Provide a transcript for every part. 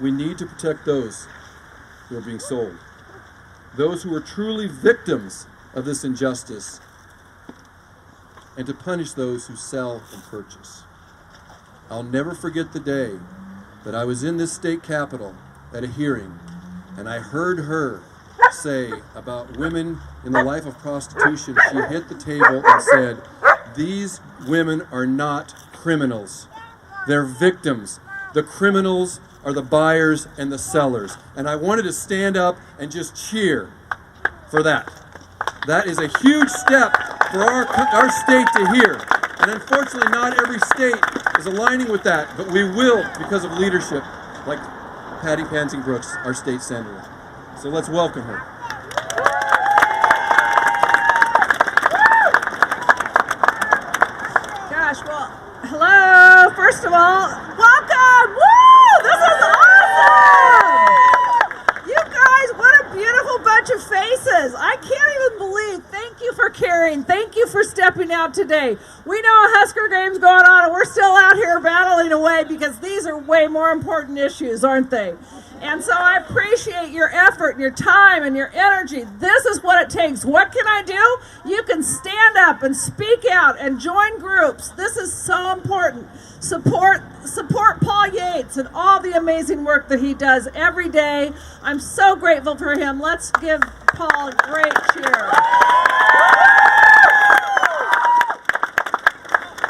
We need to protect those who are being sold, those who are truly victims of this injustice, and to punish those who sell and purchase. I'll never forget the day that I was in this state capitol at a hearing, and I heard her say about women in the life of prostitution. She hit the table and said, "These women are not criminals. They're victims. The criminals are the buyers and the sellers." And I wanted to stand up and just cheer for that. That is a huge step for our state to hear. And unfortunately, not every state is aligning with that, but we will because of leadership like Patty Pansing Brooks, our state senator. So let's welcome her. Gosh, well, hello, first of all, welcome! Woo! This is awesome! You guys, what a beautiful bunch of faces. I can't even believe. Thank you for caring. Thank you for stepping out today. We know a Husker game's going on and we're still out here battling away because these are way more important issues, aren't they? And so I appreciate your effort and your time and your energy. This is what it takes. What can I do? You can stand up and speak out and join groups. This is so important. Support Paul Yates and all the amazing work that he does every day. I'm so grateful for him. Let's give Paul a great cheer.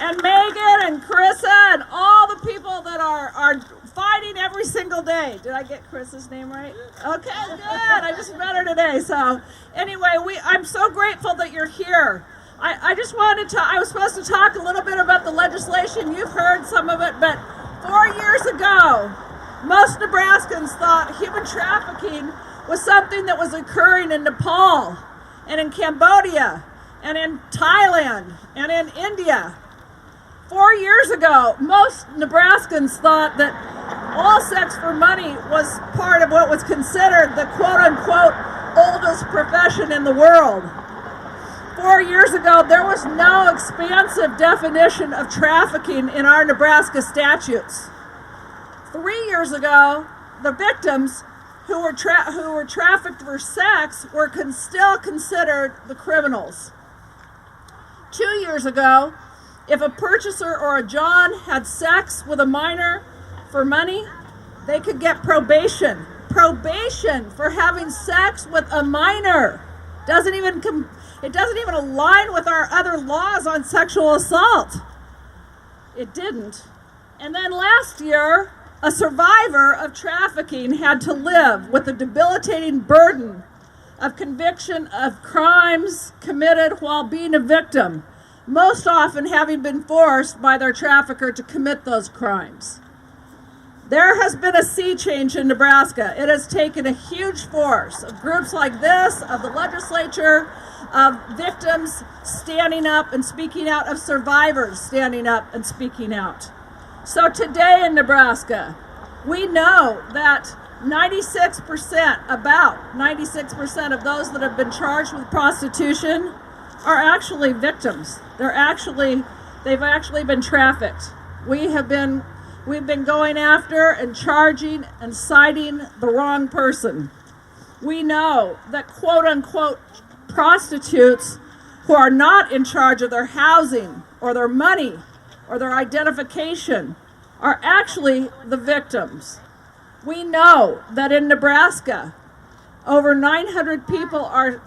And Megan and Carissa and all the people that are fighting every single day. Did I get Chris's name right? Okay, good. I just met her today. So anyway, I'm so grateful that you're here. I just wanted to, I was supposed to talk a little bit about the legislation. You've heard some of it, but 4 years ago, most Nebraskans thought human trafficking was something that was occurring in Nepal and in Cambodia and in Thailand and in India. 4 years ago, most Nebraskans thought that all sex for money was part of what was considered the quote-unquote oldest profession in the world. 4 years ago, there was no expansive definition of trafficking in our Nebraska statutes. 3 years ago, the victims who were trafficked for sex were still considered the criminals. 2 years ago, if a purchaser or a John had sex with a minor for money, they could get probation. Probation for having sex with a minor. It doesn't even align with our other laws on sexual assault. It didn't. And then last year, a survivor of trafficking had to live with the debilitating burden of conviction of crimes committed while being a victim, most often having been forced by their trafficker to commit those crimes. There has been a sea change in Nebraska. It has taken a huge force of groups like this, of the legislature, of victims standing up and speaking out, of survivors standing up and speaking out. So today in Nebraska, we know that about 96% of those that have been charged with prostitution are actually victims. They've actually been trafficked. We've been going after and charging and citing the wrong person. We know that quote-unquote prostitutes who are not in charge of their housing or their money or their identification are actually the victims. We know that in Nebraska, over 900 people are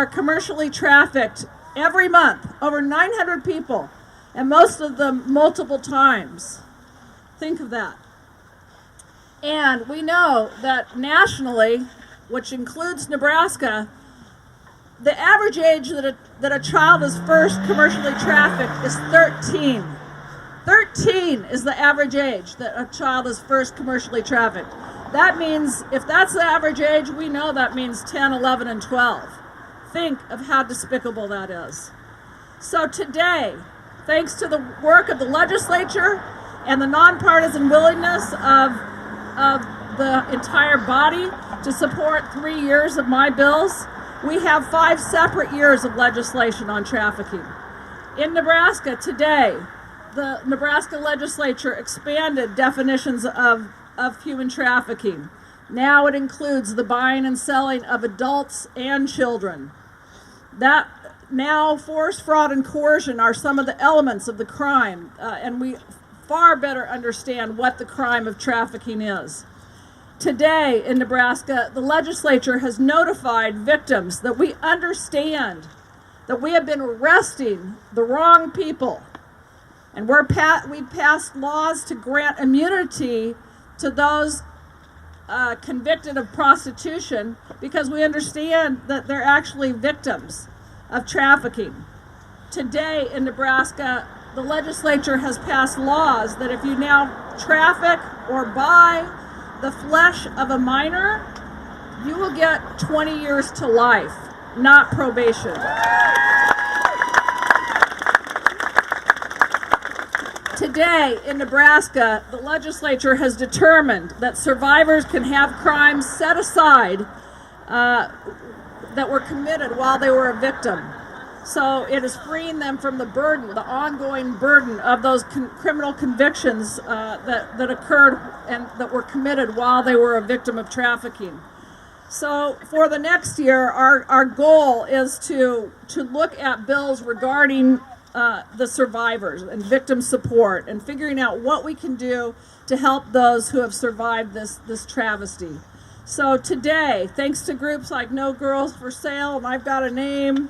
commercially trafficked every month, over 900 people, and most of them multiple times. Think of that. And we know that nationally, which includes Nebraska, the average age that a child is first commercially trafficked is 13. 13 is the average age that a child is first commercially trafficked. That means, if that's the average age, we know that means 10, 11, and 12. Think of how despicable that is. So today, thanks to the work of the legislature and the nonpartisan willingness of the entire body to support 3 years of my bills, we have 5 separate years of legislation on trafficking. In Nebraska today, the Nebraska legislature expanded definitions of of human trafficking. Now it includes the buying and selling of adults and children. That now force, fraud, and coercion are some of the elements of the crime, and we far better understand what the crime of trafficking is. Today in Nebraska, the legislature has notified victims that we understand that we have been arresting the wrong people, and we've passed laws to grant immunity to those convicted of prostitution because we understand that they're actually victims of trafficking. Today in Nebraska, the legislature has passed laws that if you now traffic or buy the flesh of a minor, you will get 20 years to life, not probation. Today in Nebraska, the legislature has determined that survivors can have crimes set aside that were committed while they were a victim. So it is freeing them from the burden, the ongoing burden of those criminal convictions that occurred and that were committed while they were a victim of trafficking. So for the next year, our goal is to look at bills regarding the survivors and victim support and figuring out what we can do to help those who have survived this travesty. So today, thanks to groups like No Girls for Sale, and I've got a name,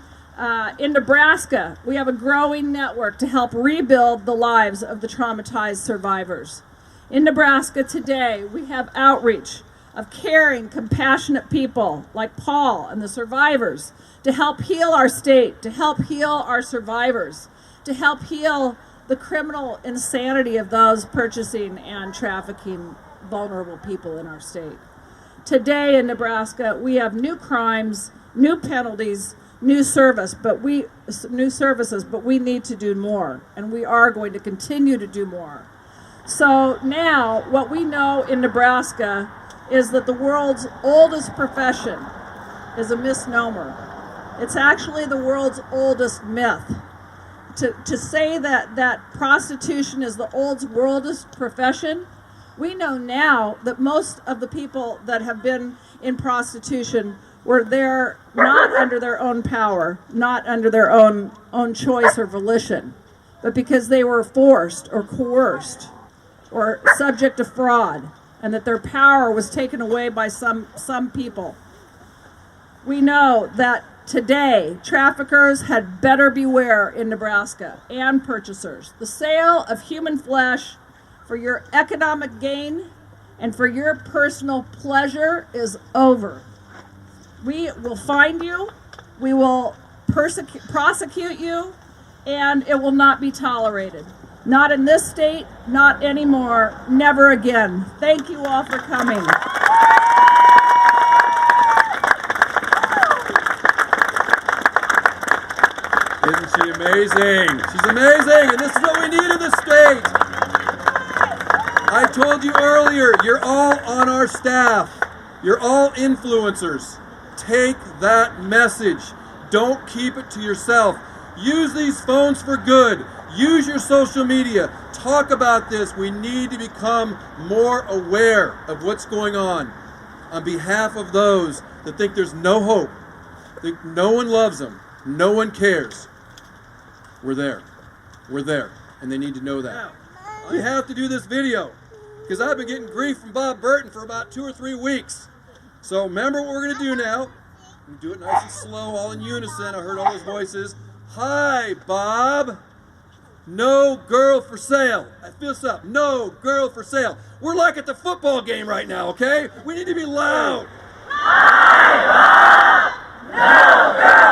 in Nebraska, we have a growing network to help rebuild the lives of the traumatized survivors. In Nebraska today, we have outreach of caring, compassionate people like Paul and the survivors to help heal our state, to help heal our survivors, to help heal the criminal insanity of those purchasing and trafficking vulnerable people in our state. Today in Nebraska, we have new crimes, new penalties, new services, but we need to do more, and we are going to continue to do more. So now, what we know in Nebraska is that the world's oldest profession is a misnomer. It's actually the world's oldest myth. To say that prostitution is the world's oldest profession, we know now that most of the people that have been in prostitution were there not under their own power, not under their own choice or volition, but because they were forced or coerced or subject to fraud, and that their power was taken away by some people. We know that today, traffickers had better beware in Nebraska, and purchasers. The sale of human flesh for your economic gain and for your personal pleasure is over. We will find you, we will prosecute you, and it will not be tolerated. Not in this state, not anymore, never again. Thank you all for coming. Isn't she amazing? She's amazing, and this is what we need in this state. I told you earlier, you're all on our staff. You're all influencers. Take that message. Don't keep it to yourself. Use these phones for good. Use your social media. Talk about this. We need to become more aware of what's going on behalf of those that think there's no hope, think no one loves them, no one cares. We're there. We're there. And they need to know that. I have to do this video because I've been getting grief from Bob Burton for about 2 or 3 weeks. So remember what we're going to do now. We do it nice and slow, all in unison. I heard all those voices. Hi, Bob. No girl for sale. I feel something. No girl for sale. We're like at the football game right now, okay? We need to be loud. Hi, Bob. No girl